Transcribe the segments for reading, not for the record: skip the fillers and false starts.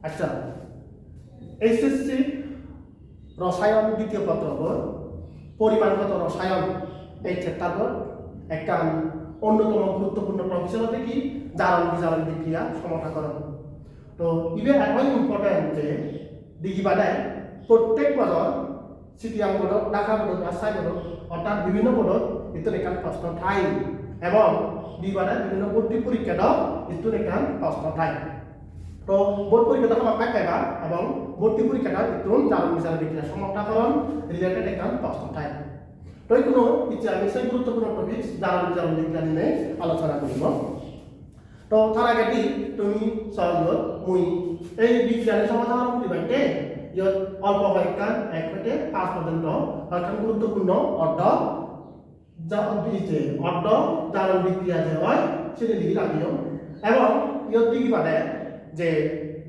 আচ্ছা এইচএসসি রসায়ন দ্বিতীয় পত্রপর পরিমাণগত রসায়ন এই চ্যাপ্টারপর একটা অন্যতম গুরুত্বপূর্ণ প্রফেশন হতে কি জারণ বিজারণ বিক্রিয়া সমতাকরণ। তো ইভে এতই ইম্পর্টেন্ট যে দিঘি বাদায় প্রত্যেক বছর সিটিয়াম বোর্ডত ডাকা বোর্ডত রাজশাহী বোর্ডত অর্থাৎ বিভিন্ন বোর্ডত ইটোর এখান প্রশ্ন ঠাই এবং দিবাদায় বিভিন্ন ভর্তি পরীক্ষাত ইটোর এখান প্রশ্ন ঠাই। তো বোর্ড পরীক্ষাটা সমাপ্ত পাইবা এবং ভর্তি পরীক্ষাটা ইটোর জারণ বিজারণ বিক্রিয়া সমতাকরণ রিলেটেড এখান প্রশ্ন ঠাই। তো কোনো ইচ্ছে আমি সেই গুরুত্বপূর্ণ টপিক জারণ বিজারণ বিক্রিয়া নিয়ে আলোচনা করব। তো তার আগে তুমি সহজ মুই এই বিজ্ঞানের সমাধান করিবাইতে ইয়ত অল্প হয়কান 1 থেকে 5 পর্যন্ত হয়কান গুরুত্বপূর্ণ অর্ধ জারণ বিক্রিয়া যে হয় সেটা লিখে রাখিও এবং ইয়ত দিকে পারে যে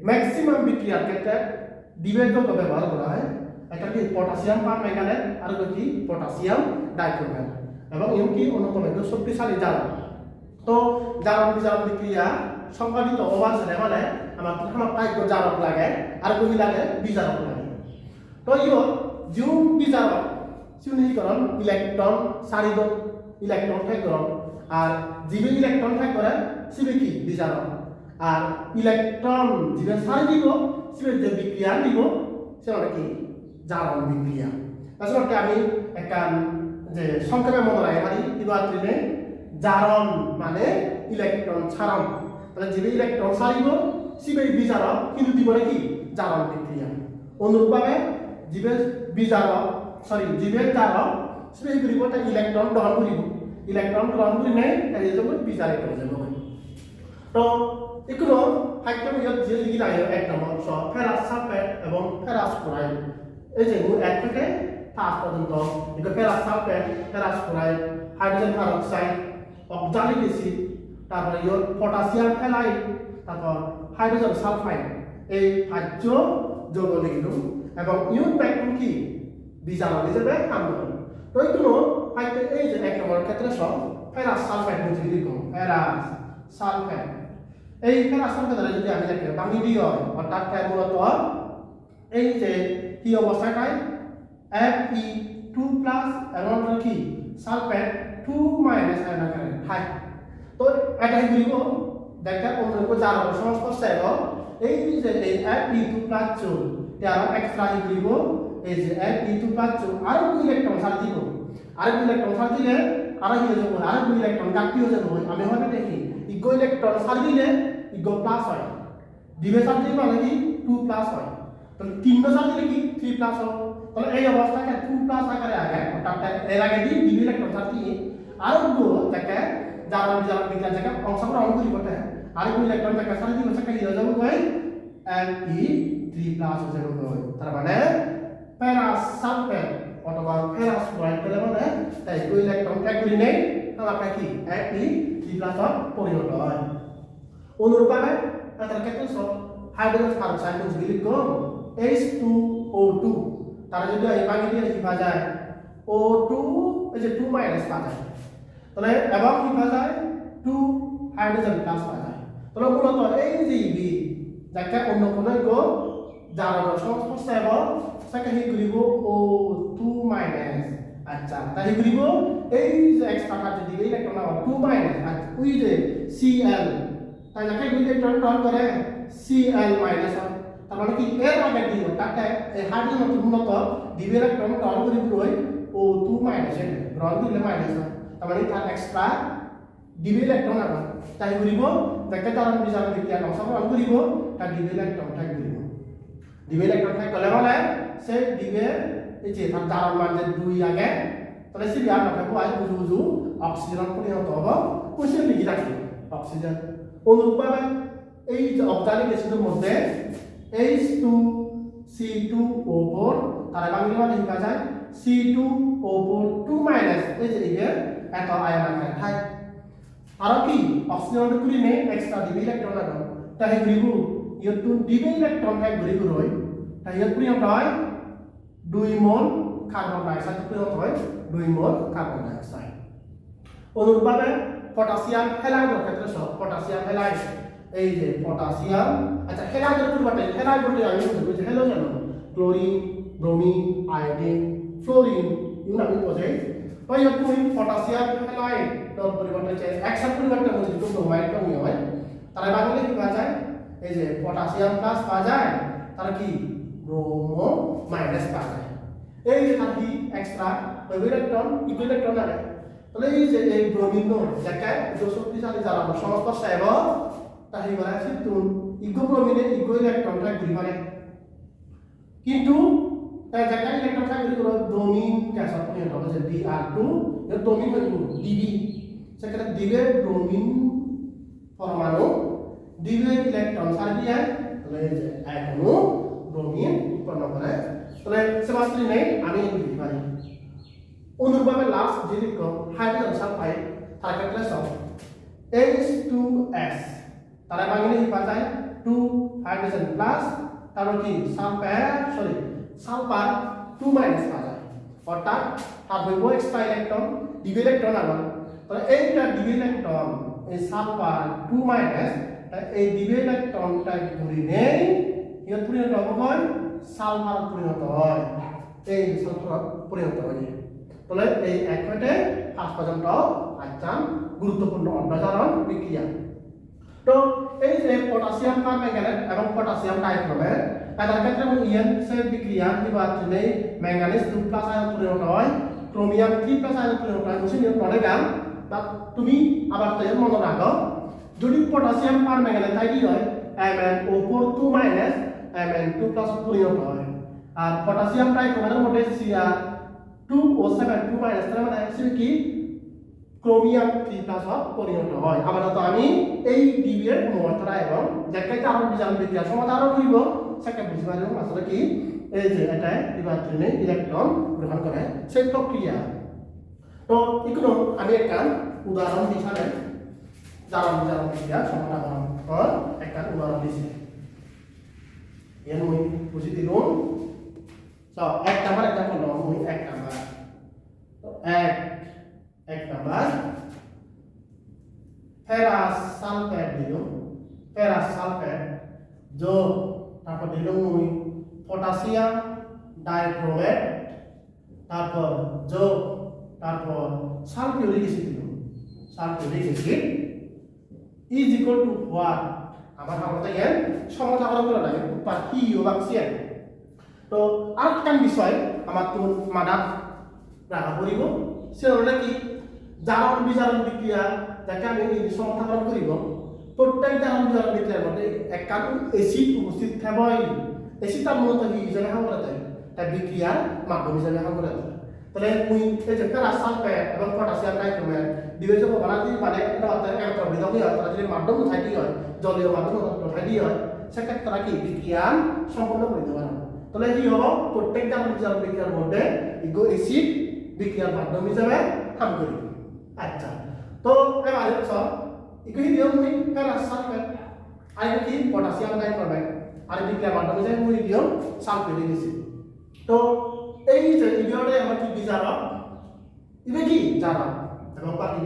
ম্যাক্সিমাম বিক্রিয়ার ক্ষেত্রে ডিবেটযোগ্য ব্যবহার করা হয় একটা কি পটাশিয়াম পারম্যাঙ্গানেট আর কি পটাশিয়াম ডাইক্রোমেট এবং এমনকি অন্যতম একটু শক্তিশালী জারণ। তো জারণ বিজারণ বিক্রিয়া সংঘটিত হওয়ার সাথে মানে আমার কাইক জারক লাগে আর কহি লাগে বিজারক লাগে। তো ইয়ত যিও বিজারক চিহ্নিকরণ ইলেকট্রন চারিদ ইলেকট্রন ঠাইকরণ আর যিবে ইলেকট্রন ঠাই করে সিবে কি বিজারক আর ইলেকট্রন যিবে চারি দিব সিবে যে বিক্রিয়া দিব সেটা কি জারণ বিক্রিয়া। আসলে আমি একটা যে সংক্ষেপে মনে রাখে পারি ইবাত্রিনে জারণ মানে ইলেকট্রন ছাড়ান তাহলে যিবে ইলেকট্রন ছাড়িব সিবে বিজারক কিন্তু দিব কি জারণ বিক্রিয়া। অনুরূপভাবে যিবে বিজারক যিবে জারক সিবে করিব তা ইলেকট্রন গ্রহণ করিব ইলেকট্রন গ্রহণ করি নাই তাই যাব বিজারিত হয়ে যাব। তো এগুলো হাইটটা ইয়ত যে লিখি রাখে এক নম্বর অংশ ফেরাস সালফেট এবং ফেরাস ক্লোরাইড এই যে 1 থেকে 5 পর্যন্ত এগুলো ferrous sulphate ferrous chloride hydrogen peroxide oxalic acid তারপরে ইয়ত পটাশিয়াম হ্যালাইড তারপর হাইড্রোজেন সালফাইড এই 5 যৌগ লিখিল এবং ইয়ত ব্যাকটেরিয়া কি বিজারক হিসেবে কাম করে। তো এগুলো হাইটে এই যে এক নম্বর ক্ষেত্রে সব ফেরাস সালফাইড বুঝি লিখো ফেরাস সালফাইড এই ফেরাস সালফাইড যদি আমি দেখি বাংলি দিয়ে অর্থাৎ মূলত এই যে কি অবস্থাটায় Fe2+ এবং কি সালফেট 2- আয়ন আকারে থাকে। তো এটাই বলবো দেখা অন্য জারক সংস্পর্শে এই যে এই Fe2+ তার এক্সট্রা দিব এই যে Fe2+ আর ইলেকট্রন ছাড় দিব আর ইলেকট্রন ছাড় দিলে আর কি হয়ে যাবে আর ইলেকট্রন কাটি হয়ে যাবে আমি হবে দেখি ইগো ইলেকট্রন ছাড় দিলে ইগো প্লাস হয় দিবে ছাড় দিলে মানে কি 2+ হয় তাহলে 3 ছাড় দিলে কি 3+ হয়। তাহলে এই অবস্থাকে 2+ আকারে আগে অর্থাৎ এর আগে দিবে ইলেকট্রন ছাড় দিয়ে আর গো যাকে জারণ বিজারণ বিক্রিয়া যাকে অংশগ্রহণ করিব আর ইলেকট্রন যাকে ছাড় দিবে সেটা কি হয়ে যাবে কই Fe3+ হয়ে যাবে। তার মানে ফেরাস সালফেট অথবা ফেরাস ক্লোরাইড পেলে মানে তাই ইলেকট্রন ত্যাগ করে নেই তাহলে আপনার কি Fe3+ পরিণত হয়। অনুরূপভাবে তার ক্ষেত্রে সব হাইড্রোজেন পারঅক্সাইড বুঝবি লিখো H2O2 তারা যদি এই ভাগে দিয়ে লিখা যায় O2 এই যে 2- পাওয়া যায় তাহলে এবং লিখা যায় 2 হাইড্রোজেন প্লাস পাওয়া যায়। তাহলে মূলত এই যে বি যাকে অন্য কোনো গো জারণ সংস্পর্শে এবং সেটা হি করিব O2-। আচ্ছা তাই করিব এই যে এক্সট্রা কাজ দিবে ইলেকট্রন 2- আর ওই যে Cl তাই যাকে ইলেকট্রন গ্রহণ করে Cl- হয় তার মানে কি এর আগে দিব তাকে এই হাইড্রোজেন মূলত দিবে ইলেকট্রন গ্রহণ করিব রই O2- এর গ্রহণ দিলে মাইনাস হয় তার মানে তার এক্সট্রা দিবে ইলেকট্রন আবার তাই করিব যাকে জারণ বিজারণ বিক্রিয়া অংশগ্রহণ করিব তার দিবে ইলেকট্রন ঠাই করিব দিবে ইলেকট্রন ঠাই গলে মানে সে দিবে এই যে তার জারণ মান যে 2 আগে তাহলে সে আর না থাকবো আই বুঝু অক্সিজেন পরিণত হবে কোষে লিখি রাখি অক্সিজেন। অনুরূপভাবে এই যে অক্সালিক অ্যাসিডের মধ্যে H2C2O4 তার বাংলা মানে লেখা যায় C2O4 2- এই যে এত আয়ন আকারে থাকে আর কি অক্সিজেন করে নে এক্সট্রা দিবে ইলেকট্রন আগে তাই ঘুরিব ইয়ত দিবে ইলেকট্রন ঠাই ঘুরি ঘুরই তাই ইয়ত পরিণত হয় 2 মোল কার্বন ডাই অক্সাইড পরিণত হয় 2 মোল কার্বন ডাই অক্সাইড। অনুরূপভাবে পটাশিয়াম হ্যালাইডের ক্ষেত্রে সব পটাশিয়াম হ্যালাইড এই যে পটাশিয়াম আচ্ছা হেলাইডের পরিবর্তে হেলাইড বলতে আমি বুঝবো যে হেলো জানো ক্লোরিন ব্রোমিন আয়োডিন ফ্লোরিন এগুলো আমি বোঝাই তো এই তুমি পটাশিয়াম হেলাইড তোর পরিবর্তে যে একসাথে পরিবর্তে বুঝি তো ব্রোমাইড তো নিয়ে হয় তাহলে বাংলায় কি পাওয়া যায় এই যে পটাশিয়াম প্লাস পাওয়া যায় তার কি ব্রোমো মাইনাস পাওয়া যায় এই যে থাকি এক্সট্রা ইলেকট্রন ইকুইলেকট্রন আছে তাহলে এই যে এই ব্রোমিন যাকে শক্তিশালী জ্বালানো সংস্পর্শে এবং তাই বলা আছে তুন ইগো ব্রোমিনে ইগো ইলেকট্রনটা ঘুরি পারে কিন্তু যাকে ইলেকট্রনটা ঘুরি করে ব্রোমিন গ্যাস আপনি হবে যে Br2 এর ব্রোমিন হলো Db সেখানে দিবে ব্রোমিন পরমাণু দিবে ইলেকট্রন সারি যায় তাহলে এই যে এটমও ব্রোমিন উৎপন্ন করে তাহলে সেমাস্ট্রি নেই আমি লিখতে পারি অনুরূপভাবে লাস্ট যে লিখো হাইড্রোজেন সালফাইড তার ক্ষেত্রে সব H2S তারা বাংলায় কি পাওয়া যায় 2 হাইড্রোজেন প্লাস তারপর কি সালফার 2 মাইনাস পাওয়া যায় অর্থাৎ তার হইব এক্সট্রা ইলেকট্রন ডিবি ইলেকট্রন আবার তাহলে এইটা ডিবি ইলেকট্রন এই সালফার 2 মাইনাস এই ডিবি ইলেকট্রনটা ঘুরি নেই এর পরিণত হয় সালফার পরিণত হয় এই সালফার পরিণত হয় তাহলে এই এক মিনিটে আজ পর্যন্ত আচ্ছা গুরুত্বপূর্ণ অভ্যাসরণ বিক্রিয়া তো এই যে পটাশিয়াম পারম্যাঙ্গানেট এবং পটাশিয়াম ডাইক্রোমেট তাদের ক্ষেত্রে ইয়েন সে বিক্রিয়া নির্বাচনে ম্যাঙ্গানিজ 2 প্লাস আয়ন পরিণত হয় ক্রোমিয়াম 3 প্লাস আয়ন পরিণত হয় মুছে নিয়ে পড়ে গান বা তুমি আবার তো মনে রাখো যদি পটাশিয়াম পারম্যাঙ্গানেট তাই কি হয় MnO4 2 মাইনাস Mn2 প্লাস পরিণত হয় আর পটাশিয়াম ডাইক্রোমেটের মধ্যে Cr2O7 2 মাইনাস তার মানে আছে কি ক্রোমিয়াম 3 প্লাস পরিণত হয় আবার তো আমি এই ডিবি এর মাত্রা এবং যাকে কারণ বিজারণ বিক্রিয়া সমাধান করিব সেটা বুঝবার জন্য আসলে কি এই যে এটা বিভাজনে ইলেকট্রন গ্রহণ করে সেই প্রক্রিয়া তো এগুলো আমি একটা উদাহরণ হিসাবে জারণ বিজারণ বিক্রিয়া সমাধান করার একটা উদাহরণ দিছি এর মই বুঝি দিলাম তো এক নাম্বার এক্সাম্পল নাও মই এক নাম্বার তো এক নাম্বার ফেরাস সালফেট দিল ফেরাস সালফেট যোগ তারপর দিল মই পটাশিয়াম ডাইক্রোমেট তারপর যোগ তারপর সালফিউরিক অ্যাসিড দিল sulphuric acid is equal to what আমার আমরা এর সমাধান করা লাগে পাখি বাক্সিয়ান তো আরেকটা বিষয় আমার তো মাদাত রাখা পড়িব সেটা কি জারণ বিজারণ বিক্রিয়া যাকে আমি সমাধান করিব প্রত্যেক জারণ বিজারণ বিক্রিয়ার মধ্যে একটা অ্যাসিড উপস্থিত থাকবে অ্যাসিডটা মূলত কি হিসেবে কাম করা যায় তাই বিক্রিয়ার মাধ্যম হিসেবে কাম করা যায় তাহলে মুই এই যে ফেরাস সালফেট এবং পটাশিয়াম ডাইক্রোমেট ডিবেজ বানাতি মানে একটা বিধি হয় তারা যদি মাধ্যম থাকি হয় জলীয় মাধ্যম থাকি হয় সেক্ষেত্রে তারা কি বিক্রিয়া সম্পন্ন করতে পারে তাহলে কি হলো প্রত্যেক জারণ বিজারণ বিক্রিয়ার মধ্যে ইগো অ্যাসিড বিক্রিয়ার মাধ্যম হিসেবে কাম করি আচ্ছা তো এবার সব ইগো দিও মুই ফেরাস সালফেট আর কি পটাশিয়াম ডাইক্রোমেট আর বিক্রিয়ার মাধ্যম হিসেবে মুই দিও সালফিউরিক অ্যাসিড তো এই যে ইগোরে আমরা কি বিজারক ইবে কি জারক এবং বাকি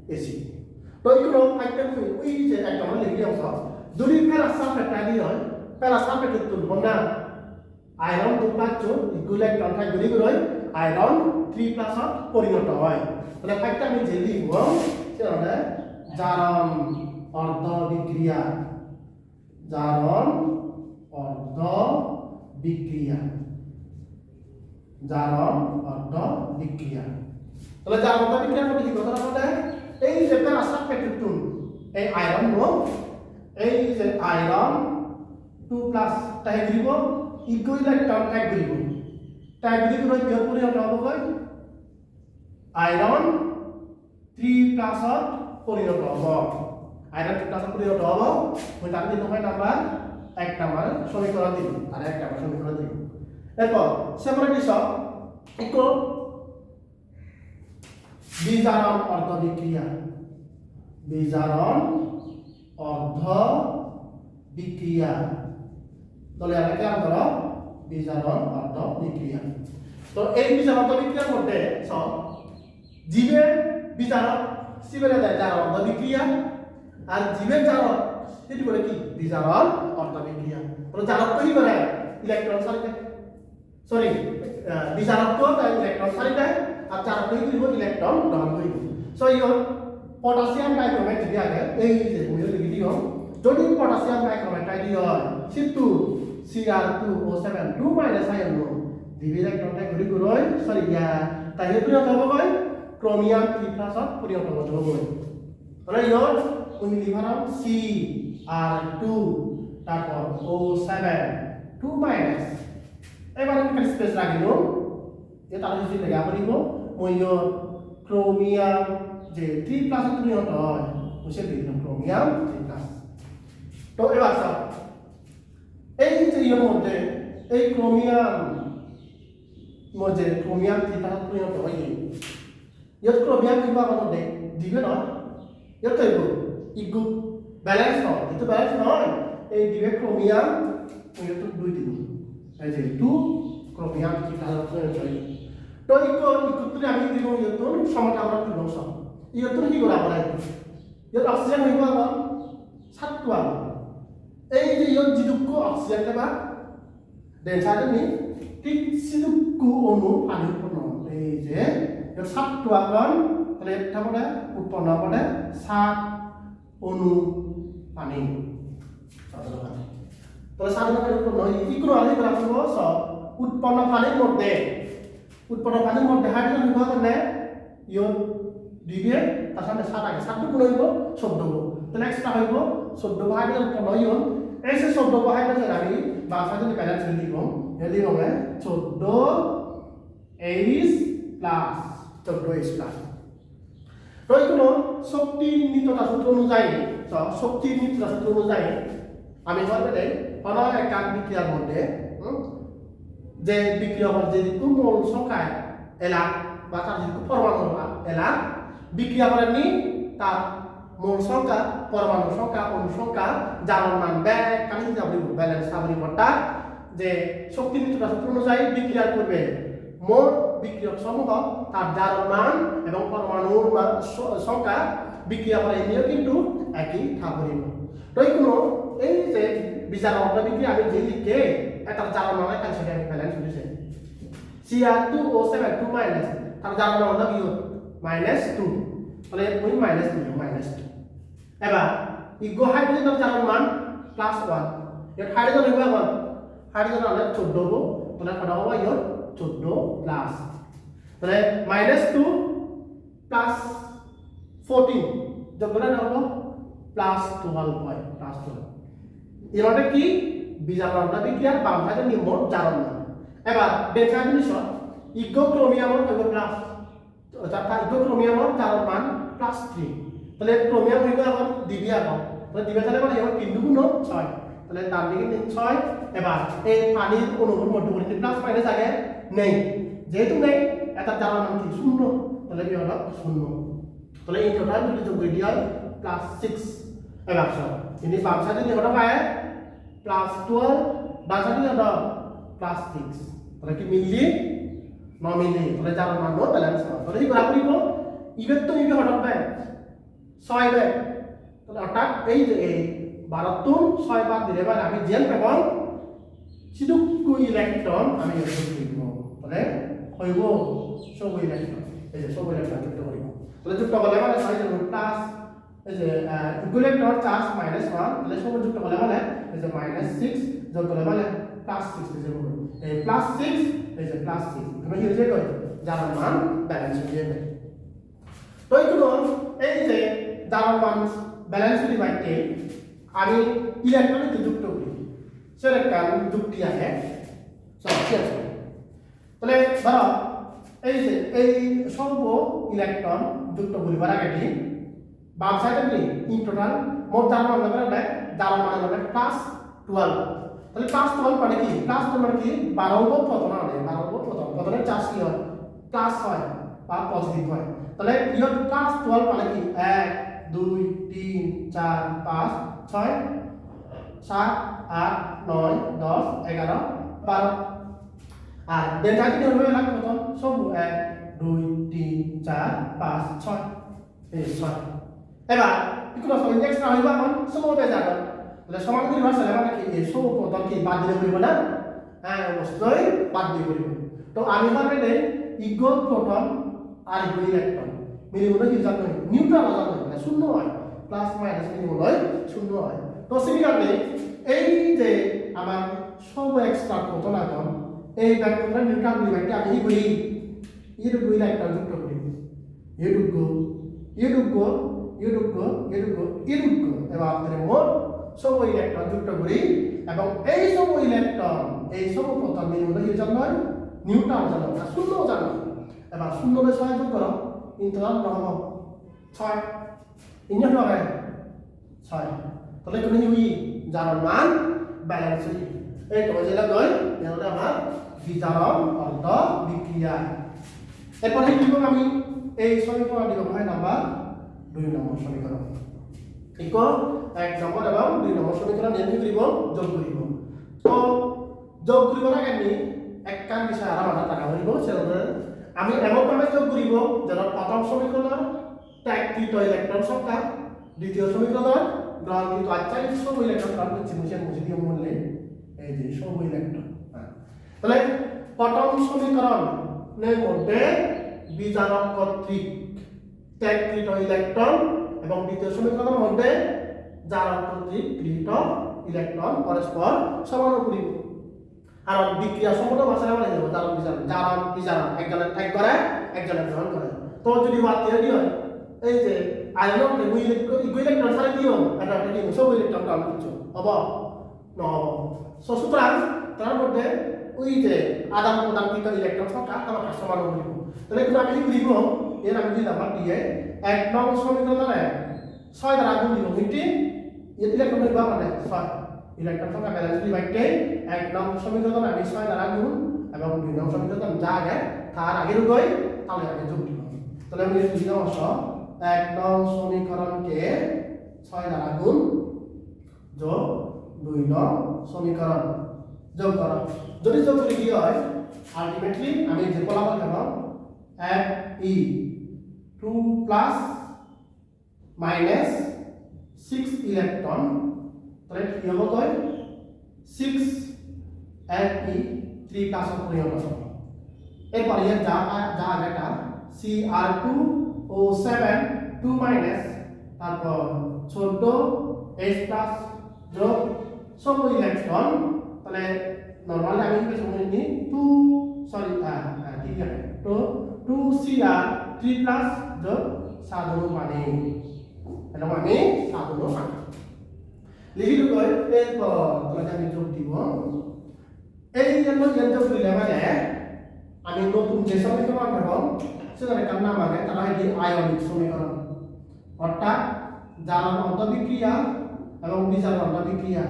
অ্যাসিড তো এগুলো আইটেম ওই যে একটা আমরা লিখে দিও সব যদি ফেরাস সালফেট টাইলি হয় ফেরাস সালফেটের তুলব না আয়রন 2 প্লাস ইকুইলেকট্রন থাক গুলি হয় আয়রন 3 প্লাস পরিণত হয় তাহলে ফাইটটা আমি যে লিখব সেটা জারণ অর্ধ বিক্রিয়া জারণ অর্ধ বিক্রিয়া জারণ অর্ধ বিক্রিয়া তাহলে জারণ অর্ধ বিক্রিয়ার মধ্যে কি কথা বলতে এই যে ফেরাস সালফেটের তুল এই আয়রন এই যে আয়রন 2 প্লাস টাই দিব ইকুইলেকট্রন টাই দিব টাই দিব রই বিয়োগ করে হবে আয়রন 3 প্লাস পরিণত হবে আয়রন 3 প্লাস পরিণত হবে ওই তার দিন হয় নাম্বার এক নাম্বার সমীকরণ দিব আর এক নাম্বার সমীকরণ দিব এরপর সেপারেটিশন ইকুয়াল বিজারণ অর্ধ বিক্রিয়া বিজারণ অর্ধ বিক্রিয়া তাহলে আমরা কি করব বিজারণ অর্ধ বিক্রিয়া তো এই বিজারণ অর্ধ বিক্রিয়ার মধ্যে সব জীবের বিজারক শিবের জারণ অর্ধ বিক্রিয়া আর জীবের জারক যেটি বলে কি বিজারণ অর্ধবিক্রিয়া তাহলে জারক কি করে ইলেকট্রন সারিতে সরি বিজারক তাই ইলেকট্রন সারিতে আর জারক কি দিব ইলেকট্রন গ্রহণ করিব সো ইয়র পটাশিয়াম ডাইক্রোমেট যদি আগে এই যে মূল্য লিখি দিও যদি পটাশিয়াম ডাইক্রোমেট টাই দিও C2 Cr2O7 2 minus ion দিবি ইলেকট্রনটা ঘুরি ঘুরই সরি তাই হেতু হব কই ক্রোমিয়াম 3+ পরিণত হব তাহলে ইয়র উনি লিভারাম Cr2 তারপর O7 2 minus এবার আমি খালি স্পেস রাখিব এ তাহলে যদি লেখা পড়িব মই ক্রোমিয়াম যে 3+ পরিণত হয় বুঝে দিলাম ক্রোমিয়াম 3+ তো এবার সব এই যে ইয়ের মধ্যে এই ক্রোমিয়াম মধ্যে ক্রোমিয়াম 3+ পরিণত হয় ইয়ত ক্রোমিয়াম কিবা মধ্যে দিবে না ইয়ত হইব ইগু ব্যালেন্স হয় কিন্তু ব্যালেন্স নয় এই দিবে ক্রোমিয়াম ইয়ত 2 দিব এই যে 2 ক্রোমিয়াম 3+ পরিণত হয় তো ইকুত্রে আমি দিব ইয়ত সমতা আমরা দিব সব ইয়ত কি করা বলে ইয়ত অক্সিজেন হইব আবার 7 এই যে ইয়ত জিদুক্কু অক্সিজেন দেবা দেন সাথে ঠিক সিদুক্কু অনু পানি উৎপন্ন এই যে ইয়ত 7 আবার তাহলে এটা বলে উৎপন্ন হবে 7 অনু পানি তাহলে সাধারণত উৎপন্ন হয় ইকুনো আলি করা হইব সব উৎপন্ন পানির মধ্যে হাইড্রোজেন হইব মানে ইয়ত দিবে তার সাথে 7 আগে 7 গুণ হইব 14 তাহলে এক্সট্রা হইব 14 হাইড্রোজেন উৎপন্ন হইব এই যে 14 হাইড্রোজেন আমি বাসা যদি ব্যালেন্স দিব এলি হবে 14H প্লাস 14H প্লাস তো এগুলো শক্তি নিত্যতা সূত্র অনুযায়ী শক্তি নিত্যতা সূত্র অনুযায়ী আমি বলতে কোন একটা বিক্রিয়ার মধ্যে যে বিক্রিয়া হল যে মোল সংখ্যা এলা বা তার যে পরমাণু এলা বিক্রিয়া করেনি তার মোল সংখ্যা পরমাণু সংখ্যা অণু সংখ্যা জারণ মান ব্যাক কালি যাবি ব্যালেন্স সাবরি পড়তা যে শক্তি নিত্যতা সূত্র অনুযায়ী বিক্রিয়া করবে মোট বিক্রিয়ক সমূহ তার জারণ মান এবং পরমাণুর সংখ্যা বিক্রিয়া করে নিয়ে কিন্তু একই থাকবে তো এই যে বিজারণ অর্ধবিক্রিয়া আমি যে লিখে এটা জারণ মান একটা সেটা আমি ব্যালেন্স করেছে Cr2O7 2 minus তার জারণ মান হলো -2 তাহলে ওই -2 এবার ইগো হাইড্রোজেনের জারণ মান +1 এর হাইড্রোজেন হইব এখন হাইড্রোজেন হলে 14 হবো তাহলে কত হবে ইয়র 14 প্লাস তাহলে -2 প্লাস 14 যোগ করে হবো +12 হয় +12 এর কি বিজারণ অর্ধবিক্রিয়ার বাম সাইডে নিম্ন জারণ মান এবার দেখা জিনিস ইগো ক্রোমিয়ামর হইব প্লাস অর্থাৎ ইগো ক্রোমিয়ামর জারণ মান +3 তাহলে ক্রোমিয়াম হইব এখন দিবি এখন তাহলে দিবে তাহলে মানে এখন 3 গুণ 6 তাহলে ডান দিকে 6 এবার এই পানির অণুর মধ্যবর্তী প্লাস মাইনাস আগে নেই যেহেতু নেই এটা জারণ মান কি 0 তাহলে কি হলো 0 তাহলে এই টোটাল যদি যোগ করে দিই +6 এবার সব ইনি বাম সাইডে কি হলো পায় +12 ডান সাইডে হলো +6 তাহলে কি মিললি ন মিললি তাহলে জারণ মান ব্যালেন্স তাহলে কি করা পড়িব ইবে তো ইবে হঠাৎ পায় 6 বে তাহলে অর্থাৎ এই যে 12 তুন 6 বাদ দিলে মানে আমি জেন পেবল সিদুক্কু ইলেকট্রন আমি যোগ দিব তাহলে হইব সব ইলেকট্রন এই যে সব ইলেকট্রন যুক্ত করিব তাহলে যুক্ত করলে মানে 6 যোগ প্লাস এই যে ইকুইলেক্ট্রন চার্জ -1 তাহলে সব যুক্ত করলে মানে এই যে -6 যোগ করলে মানে +6 হয়ে যাবে এই +6 এই যে +6 তুমি কি হয়ে যাবে জারণ মান ব্যালেন্স হয়ে যাবে তো এই যে জারণ মান ব্যালেন্স ডিভাইডে আমি ইলেকট্রনিক যুক্ত করি সেটা যুক্তি আছে সব ঠিক আছে তাহলে ধরো এই যে এই সর্ব ইলেকট্রন যুক্ত করিবার আগে বাম সাইডে কি ইন টোটাল মোট জারণ মান হবে জারণ মান হবে +12 তাহলে +12 মানে কি +12 মানে কি 12 উপর প্রথম হবে 12 উপর প্রথম প্রথমে চার্জ কি হয় প্লাস হয় বা পজিটিভ হয় তাহলে ইয়র +12 মানে কি 1 2 3 4 5 6 7 8 9 10 11 12 আর ডেল্টা কি হবে না প্রথম সব 1 2 3 4 5 6 এই 6 এবার ইকুয়াল ইন্ডেক্স না হইবা এখন সময় পেয়ে যাবে তাহলে সমানুপাতিক ইউনিভার্সাল মানে কি এই সব পদ কি বাদ দিলে হইব না হ্যাঁ অবশ্যই বাদ দিয়ে হইব তো আমি ভাবে ইগল প্রোটন আর ইগল ইলেকট্রন মিলিমূলক কি জানো নিউট্রাল জানো মানে শূন্য হয় প্লাস মাইনাস মিলিমূলক শূন্য হয় তো সিমিলারলি এই যে আমার সব এক্সট্রা প্রোটন আটম এই ভেক্টরটা নিউট্রাল বিভাগকে আমি কি করি ইরুগো ইলেকট্রন যুক্ত করি ইরুগো এবার আমাদের মোট সব ইলেকট্রন যুক্ত করি এবং এই সব ইলেকট্রন এই সব প্রোটন মিলিমূলক কি জানো নিউট্রাল জানো না শূন্য জানো এবার শূন্যকে 6 যোগ করো ইন্টারনাল রহম 6 ইন্ডিয়ান হবে 6 তাহলে কোন কি জারণ মান ব্যালেন্স হই এই তো যেটা কই এটা আমার বিজারণ অর্ধ বিক্রিয়া এরপরে কি করব আমি এই সমীকরণ দিব হয় নাম্বার 2 নম্বর সমীকরণ ইকো 1 নম্বর এবং 2 নম্বর সমীকরণ নিয়ে করিব যোগ করিব তো যোগ করিব না কেন এক কান বিষয় আর মাথা টাকা হইব সেটা আমি এমন ভাবে যোগ করিব যেন প্রথম সমীকরণের ত্যাগকৃত ইলেকট্রন সংখ্যা দ্বিতীয় সমীকরণের গ্রহণকৃত আচ্ছাদিত সব ইলেকট্রন মুছে দিয়ে মূল্যে এই যে সব ইলেকট্রন তাহলে প্রথম সমীকরণের মধ্যে বিজারক কর্তৃক ত্যাগকৃত ইলেকট্রন এবং দ্বিতীয় সমীকরণের মধ্যে জারক কর্তৃক গৃহীত ইলেকট্রন পরস্পর সমানুপাতিক আর বিক্রিয়া সম্পূর্ণ ভাষায় আমরা যাব জারণ বিজারণ একজনের ত্যাগ করে একজনের গ্রহণ করে তো যদি বাতিল দি হয় এই যে আয়রন ইলেকট্রন সারে দিও এটা কি সব ইলেকট্রন গ্রহণ করছো হবে না হবে সুতরাং তার মধ্যে ওই যে আদান প্রদানকৃত ইলেকট্রন সংখ্যা আমার সমানুপাতিক তাহলে এখন আমি কি লিখব এর আমি দুই নাম্বার দিয়ে 1 নং সমীকরণে 6 দ্বারা গুণ দিব এটি ইলেকট্রন নিবা মানে 6 ইলেকট্রন সংখ্যা ব্যালেন্স বিভাগকে 1 নং সমীকরণ আমি 6 দ্বারা গুণ এবং 2 নং সমীকরণ যা আগে তার আগের গই তাহলে আমি যোগ দিব তাহলে আমি লিখি নাও 1 নং সমীকরণকে 6 দ্বারা গুণ যোগ 2 নং সমীকরণ যোগ করা যদি যোগ করি কি হয় আলটিমেটলি আমি যে ফলাফল পাবো Fe 2 plus minus 6 ইলেকট্রন তাহলে কি হবে কয় 6 Fe 3 plus of পরিমাণ এরপর এর যা আগেটা Cr2 O7 2 minus তারপর 14 H plus যোগ সব ইলেকট্রন তাহলে নরমালি আমি কি সময় নি 2 সরি ঠিক আছে তো 2Cr 3 plus যোগ সাধারণ মানে এটা মানে সাধারণ মানে লিখিত কই এরপর তাহলে আমি যোগ দিব এই জন্য যোগ দিলে মানে আমি নতুন যে সমীকরণ পাবো সেটার একটা নাম আগে তারা হচ্ছে আয়নিক সমীকরণ অর্থাৎ জারণ অন্তঃবিক্রিয়া এবং বিজারণ অন্তঃবিক্রিয়া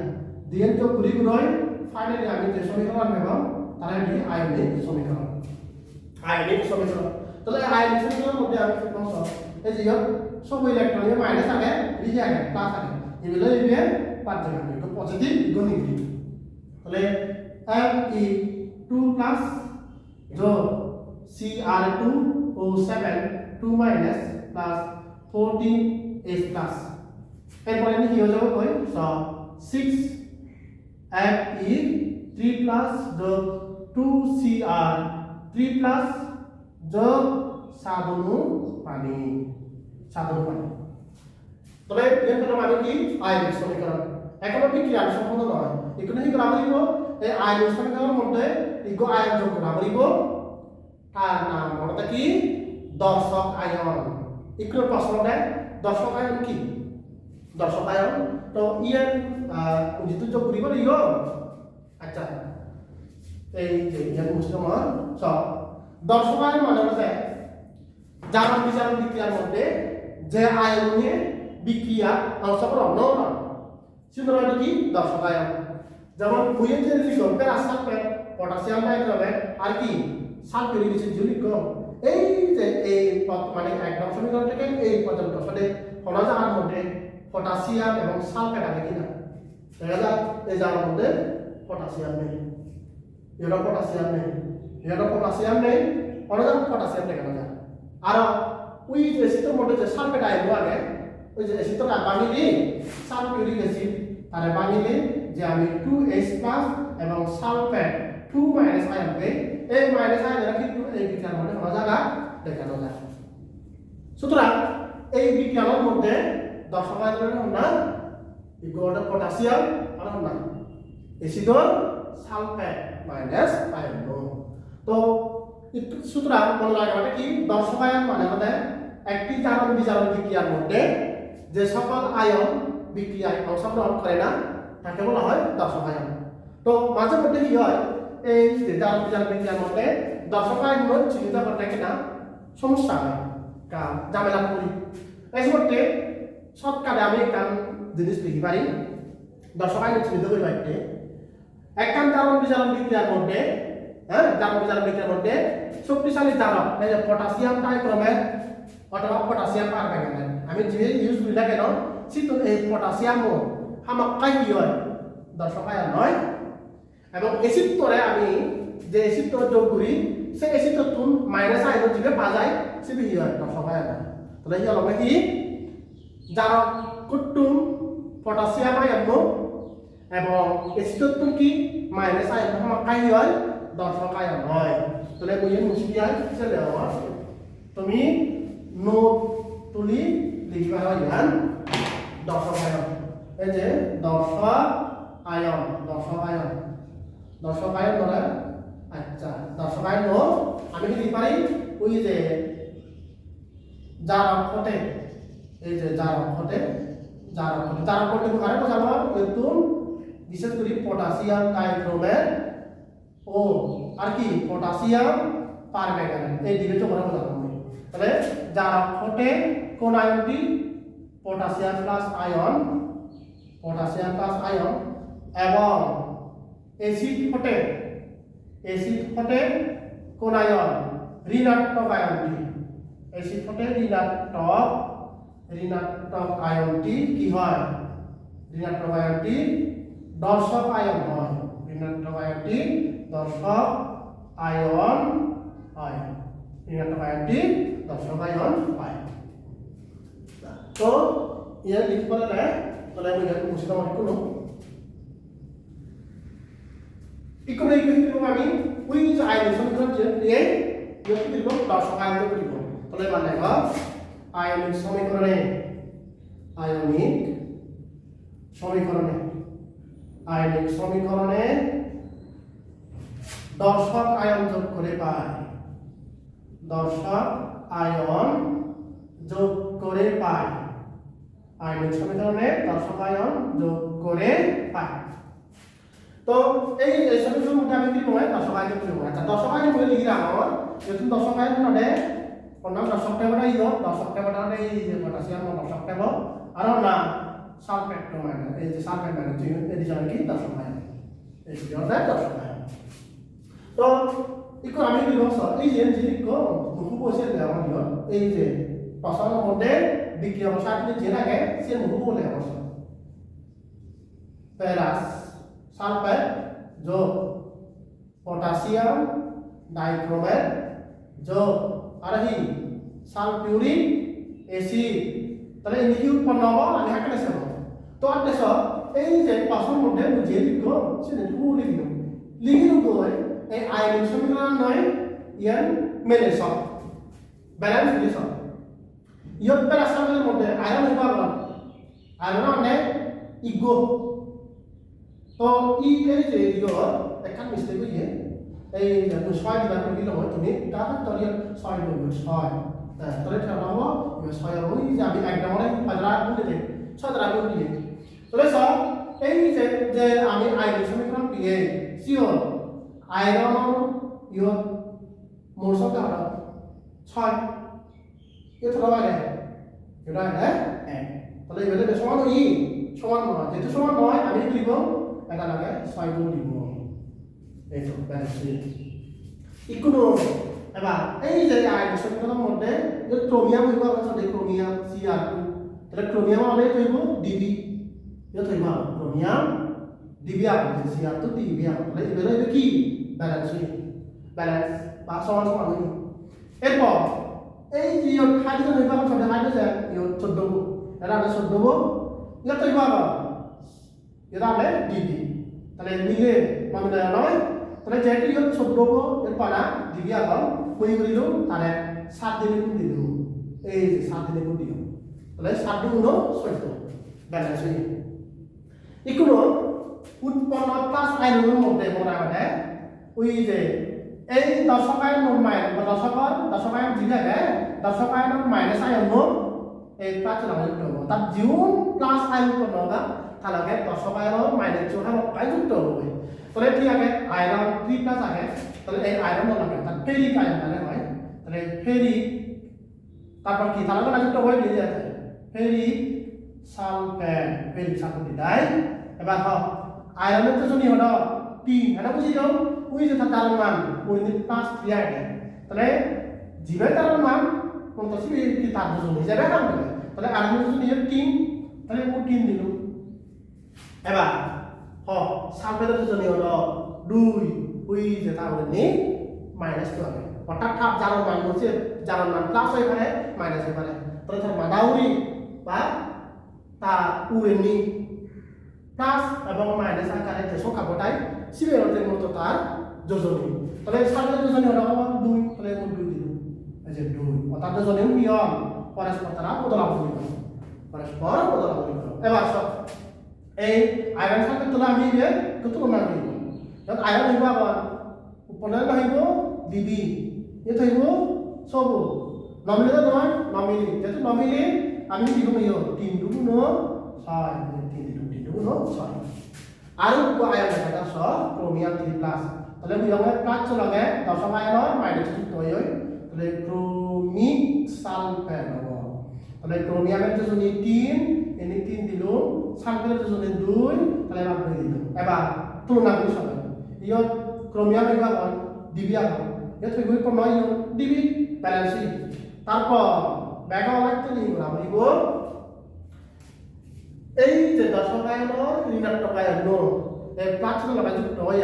দিয়ে যোগ করি হয় ফাইনালি আমি যে সমীকরণ পাবো তারা হচ্ছে আয়নিক সমীকরণ তাহলে আয়নিক সমীকরণের মধ্যে আমি কি বলছো এই যে সব ইলেকট্রন মাইনাস আগে লিখে আগে প্লাস আগে এগুলো লিখে পাঁচ জায়গা তো পজিটিভ ইগো নেগেটিভ তাহলে Fe 2 plus যোগ Cr2 O7 2 minus plus 14 H plus এরপরে আমি কি হয়ে যাবে কই 6 Fe 3 plus যোগ 2Cr 3 plus যোগ সাধারণ পানি তবে এর কারণে মানে কি আয়নিক সমীকরণ এখনো বিক্রিয়া সম্পন্ন নয় এখানে কি করা হইব এই আয়নিক সমীকরণের মধ্যে ইগো আয়ন যোগ করা হইব তার নাম ওটা কি দর্শক আয়ন ইকুর প্রশ্নটা দর্শক আয়ন কি দর্শক আয়ন তো ইয়ার যেহেতু যোগ করিব ইগো আচ্ছা এই যে ইয়ার মুসলমান সব দর্শক আয়ন মানে হচ্ছে জারণ বিজারণ বিক্রিয়ার মধ্যে যে আয়ন নিয়ে বিক্রিয়া অংশগ্রহণ নয় সেটা কি দর্শক আয়ন যেমন বইয়ের যে লিখো প্যারাসালফেট পটাশিয়াম নাইট্রেট আর কি সালফিউরিক অ্যাসিড জৈবিক এই যে এই মানে একদম সমীকরণ থেকে এই পর্যন্ত আসলে কোন জায়গার মধ্যে পটাশিয়াম এবং সালফেট আছে কিনা দেখা যায় এই জায়গার মধ্যে পটাশিয়াম নেই এটা পটাশিয়াম নেই অনেক পটাশিয়াম দেখা যায় আর ওই যে অ্যাসিডের মধ্যে যে সালফেট আইবো আগে ওই যে অ্যাসিডটা বানিয়ে দিই সালফিউরিক অ্যাসিড তারে বানিলে যে আমি 2H প্লাস এবং সালফেট 2 মাইনাস আয়ন হবে এই মাইনাস আয়নরা কিন্তু এই বিক্রিয়ার মধ্যে কোনো জায়গা দেখানো যায় সুতরাং এই বিক্রিয়ার মধ্যে দর্শক আয়নের না ইকুয়াল পটাশিয়াম আর না এসিডর সালফেট মাইনাস আয়ন তো সুতরাং মনে রাখবে কি দর্শক আয়ন মানে আমাদের একটি জারণ বিজারণ বিক্রিয়ার মধ্যে যে সকল আয়ন বিক্রিয়ায় অংশগ্রহণ করে না তাকে বলা হয় দর্শক আয়ন তো মাঝে মধ্যে কি হয় এই যে জারণ বিজারণ বিক্রিয়ার মধ্যে দর্শক আয়ন চিহ্নিত করতে কিনা সমস্যা হয় ঝামেলা করি এই মুহূর্তে শর্টকাটে আমি একটা জিনিস লিখি পারি দর্শক আয়ন চিহ্নিত করি পাইতে একখান জারণ বিজারণ বিক্রিয়ার মধ্যে জারণ বিজারণ বিক্রিয়ার মধ্যে শক্তিশালী জারক এই যে পটাশিয়াম ডাইক্রোমেট অথবা পটাশিয়াম পারম্যাঙ্গানেট আমি যে ইউজ করি না কেন কিন্তু এই পটাশিয়াম হামাক্কাই কি হয় দর্শক আয়ন হয় এবং এসিড তরে আমি যে এসিড তরে যোগ করি সেই এসিড তুন মাইনাস আয়ন যেটা পাওয়া যায় সেটা কি হয় দর্শক আয়ন তাহলে কি হলো কি জারক কুটুম পটাশিয়াম আয়ন এবং এসিড তুন কি মাইনাস আয়ন হামাক্কাই হয় দর্শক আয়ন হয় তাহলে বুঝে মুশকিল হয় চলে আমার তুমি নোট তুলি লিখবা হয় ইয়ান দর্শক আয়ন এই যে দর্শক আয়ন ধরে আচ্ছা দর্শক আয়ন আমি কি লিখতে পারি ওই যে জারক ফটে এই যে জারক ফটে কারে বোঝাবো কিন্তু বিশেষ করে পটাশিয়াম ডাইক্রোমেট ও আর কি পটাশিয়াম পারম্যাঙ্গানেট এই দিকে তো বোঝাবো তাহলে জারক ফটে কোন আয়নটি পটাশিয়াম প্লাস আয়ন এবং এসিড ফটে কোন আয়ন ঋণাত্মক আয়নটি এসিড ফটে ঋণাত্মক আয়নটি কি হয় ঋণাত্মক আয়নটি দর্শক আয়ন হয় ঋণাত্মক আয়নটি দর্শক আয়ন হয় ঋণাত্মক আয়নটি দর্শক আয়ন হয় তো ইয়ার লিখব না তাহলে আমি এটা মুছে দাও কোনো ইকুয়াল আমি ওই যে আয়ন সমীকরণ যে এই ইকুয়াল দিব দর্শক আয়ন দিব তাহলে মানে আয়নিক সমীকরণে দর্শক আয়ন যোগ করে পাই আয়নিক সমীকরণে দর্শক আয়ন যোগ করে পাই তো এই সমীকরণ মধ্যে আমি কি করব দর্শক আয়ন যোগ করব আচ্ছা দর্শক আয়ন বলে লিখি আমার যেহেতু দর্শক আয়ন মানে কোনটা দর্শক টেবল এই যে পটাশিয়াম দর্শক টেবল আর না সালফেট মানে এই যে সালফেট মানে এই যে কি দর্শক আয়ন এই যে দর্শক আয়ন তো ইকো আমি কি বলছ এই যে জিনিসকো মুখু বসে দেওয়া দিও এই যে প্রশ্নের মধ্যে বিক্রিয়া বসাতে যে লাগে সে মুখু বলে অবশ্য প্যারাস সালফেট যোগ পটাশিয়াম ডাইক্রোমেট যোগ আর কি সালফিউরিক অ্যাসিড তাহলে এই উৎপন্ন হবো আমি হাঁটলে সেব তো আর দেশ এই যে প্রশ্নের মধ্যে যে লিখো সেটা লিখিনো কই এই আয়নিক সমীকরণ নয় ইয়ান মেলে সব ব্যালেন্স দিয়ে সব ইয়ত প্যারাসামের মধ্যে আয়রন হইবা আয়রন মানে ইগো তো ই এই যে ইগো একটা মিস্টেক হইছে এই যে 6 দিবা করে দিলে হয় তুমি তার তরিয়া 6 বলবে 6 তাহলে এটা হলো 6 আর ওই যে আমি একটা মনে 15 গুণ দিতে 17 গুণ দিয়ে তাহলে সব এই যে আমি আয়নিক সমীকরণ পেয়ে সিওর আয়রন ইয়ত মোর সংখ্যা হলো 6 এটা কত হয় এটা তাহলে এবারে সমান ই সমান নয় যেহেতু সমান নয় আমি কি লিখব এটা লাগে 6 গুণ দিব এই তো ব্যালেন্স ইকুনো এবার এই যে আয়নিক সমীকরণের মধ্যে যে ক্রোমিয়াম হইব আছে ক্রোমিয়াম Cr2 তাহলে ক্রোমিয়াম মানে হইব Db এটা হইব ক্রোমিয়াম Db আছে Cr2 Db তাহলে এবারে হইবে কি ব্যালেন্স বা সমান সমান হইব এরপর এই যে হাইড্রোজেন হইব আছে হাইড্রোজেন 14 এটা 14 এটা হইব যেটা আমরা ডিবি তাহলে মিলে মানে নয় তাহলে যেহেতু ইয়ত 14 এর পানা ডিবি আগম কই করিল তাহলে 7 দিনে কোন দিল এই যে 7 দিনে কোন দিল তাহলে 7 গুণ 14 ব্যালেন্স হয়ে ইকুনো উৎপন্ন প্লাস আইনের মধ্যে মনে মানে ওই যে এই দশকায়নের মাইনাস বা দশকায়ন জিগাগে দশকায়নের মাইনাস আইন এই প্লাস লাগাই দেব তার জিউন প্লাস আইন করনগা তাহলে দশকায়নের মাইনাস জোড়া কাই যুক্ত হবে তাহলে ঠিক আছে আয়রন 3 প্লাস আছে তাহলে এই আয়রন লাগে তার ফেরিক আয়ন মানে হয় তাহলে ফেরিক তারপর কি তাহলে না যুক্ত হয়ে দিয়ে যাচ্ছে ফেরিক সালফেট দিলাই এবার হ আয়রনের তো শুনি হলো 3 এটা বুঝি যাও ওই যে তার মান ওই যে প্লাস 3 আছে তাহলে জিবে তার মান কোন তো সিবি কি তার জন্য যাবে কাম করে তাহলে আয়রনের জন্য 3 তাহলে ও 3 দিল এবার হ সালফেটের জন্য হলো 2 ওই যে তার মানে মাইনাস তো হবে অর্থাৎ তাপ জারণ মান হচ্ছে জারণ মান প্লাস হয়ে পারে মাইনাস হয়ে পারে তাহলে তার মাদাউরি বা তা উএনি প্লাস এবং মাইনাস আকারে যে সংখ্যাটাই সিবেরতে মত তার যোজনী তাহলে সালের যোজনী হলো 2 তাহলে 2 দিল এই যে 2 অর্থাৎ যোজনী নিয়ম পরস্পর তারা বদলাবদলি করে পরস্পর বদলাবদলি করে এবার সব এই আয়রন সালফেট তোলা আমি যে কত না দিব যখন আয়রন হইব আবার উপরে হইব ডিবি এ হইব সব নমিলে নয় নমিলি যেহেতু নমিলি আমি দিব ইয়ো 3 দুগুণ 6 3 দুগুণ 6 আর আয়রন এটা সব ক্রোমিয়াম 3 প্লাস তাহলে বিয়মে প্লাস চলগে দশম আয়রন মাইনাস যুক্ত হই তাহলে ক্রোমিক সালফেট হবে তাহলে ক্রোমিয়ামের যোজনী 3 এনে 3 দিল সালফেটের যোজনী 2 তাহলে এবার 2 দিল এবার তুলনা করি সবাই ইয়ো ক্রোমিয়াম এবার ডিবি আগম এত হই পর নয় ডিবি ব্যালেন্স তারপর ব্যাগ লাগতে নি আমরা বলিব এই যে দশম আয়রন ঋণাত্মক আয়রন এই প্লাস লাগা যুক্ত হয়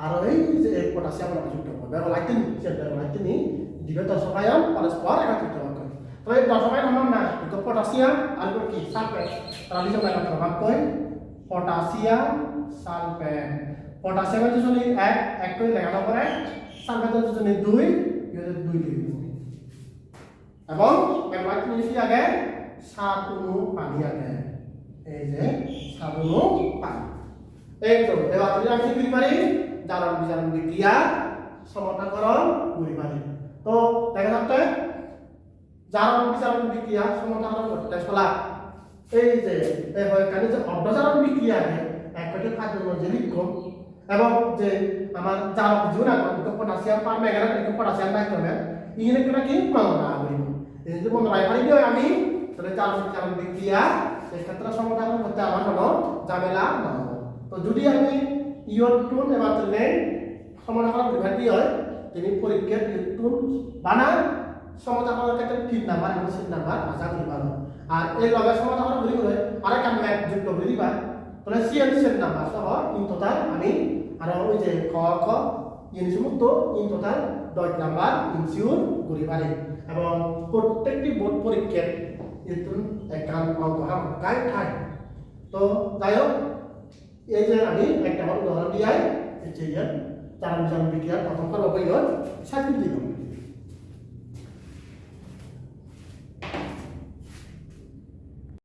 আর এই যে পটাশিয়াম লাগা যুক্ত হয় ব্যাগ লাগতে নি সেটা লাগতে নি ডিবি দশম আয়রন পরস্পর একত্রিত হয় তাহলে দশম আয়রন হলো না এটা পটাশিয়াম আর কি সালফেট তাহলে লিখে আমরা প্রভাব কই পটাশিয়াম সালফেট পটাশিয়ামের যোজনী 1 করে লেখানো পরে সালফেটের যোজনী 2 এর 2 লিখব এবং ব্যবহার নিছি আগে 7 অণু পানি আগে এই যে 7 অণু পানি এই তো এবার যদি আমি কি পারি জারণ বিজারণ বিক্রিয়া সমতাকরণ করি পারি তো দেখা যাচ্ছে জারণ বিজারণ বিক্রিয়া সমতাকরণ করতে চলা এই যে এই হয় কানে যে অর্ধজারণ বিক্রিয়া আছে একটি খাদ্য যে লিখুন এবং যে আমার জারক জোড়া তো পটাশিয়াম পার মেগারাত একটু পটাশিয়াম বাই করবে ইনে করে কি মাননা বলি এই যে মনে রাখা দিও আমি তাহলে জারণ বিক্রিয়া এই ক্ষেত্রে সমাধান করতে আমার কোনো ঝামেলা না হবে তো যদি আমি ইয়টুন এবার তুলে সমাধান বিভাগী হয় তিনি পরীক্ষার ইয়টুন বানা সমাধান করার ক্ষেত্রে 3 নাম্বার এবং 4 নাম্বার আশা করি ভালো আর এই লগে সমাধান করি করে আরেকটা ম্যাথ যুক্ত করে দিবা তাহলে সিএন 7 নাম্বার সহ ইন টোটাল আমি আর ওই যে ক খ ইন সমস্ত ইন টোটাল 10 নাম্বার ইনসিওর করি পারে এবং প্রত্যেকটি বোর্ড পরীক্ষায় ইতুন একাউন্ট অঙ্ক হাম গাইড থাকে তো যাই হোক এই যে আমি একটা উদাহরণ দিয়াই এই যে জারণ বিক্রিয়ার প্রথম পর্ব হইল 7 দিলাম